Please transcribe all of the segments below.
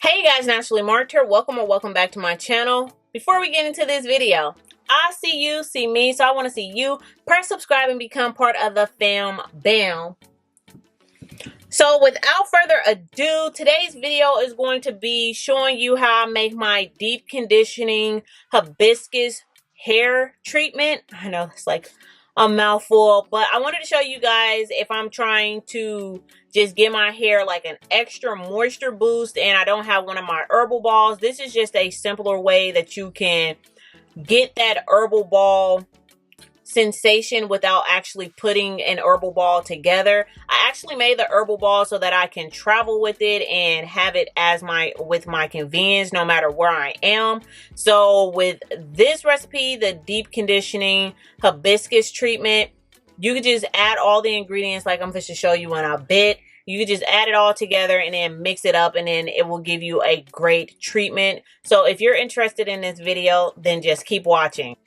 Hey you guys, Naturally Marked here. Welcome or welcome back to my channel. Before we get into this video, I see you, see me, so I want to see you. Press subscribe and become part of the fam bam. So without further ado, today's video is going to be showing you how I make my deep conditioning hibiscus hair treatment. I know it's like a mouthful, but I wanted to show you guys if I'm trying to just give my hair like an extra moisture boost and I don't have one of my herbal balls. This is just a simpler way that you can get that herbal ball sensation without actually putting an herbal ball together. I actually made the herbal ball so that I can travel with it and have it as my convenience no matter where I am. So with this recipe, the deep conditioning hibiscus treatment, you could just add all the ingredients like I'm going to show you in a bit. You could just add it all together and then mix it up, and then it will give you a great treatment. So if you're interested in this video, then just keep watching.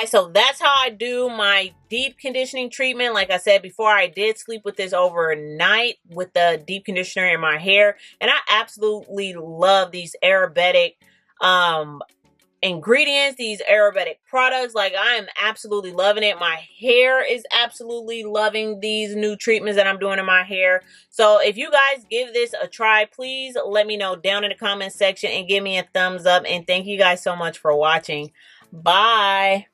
guys, so that's how I do my deep conditioning treatment. Like I said before, I did sleep with this overnight with the deep conditioner in my hair, and I absolutely love these Ayurvedic ingredients, these Ayurvedic products. Like, I am absolutely loving it. My hair is absolutely loving these new treatments that I'm doing in my hair. So if you guys give this a try, please let me know down in the comment section and give me a thumbs up. And thank you guys so much for watching. Bye.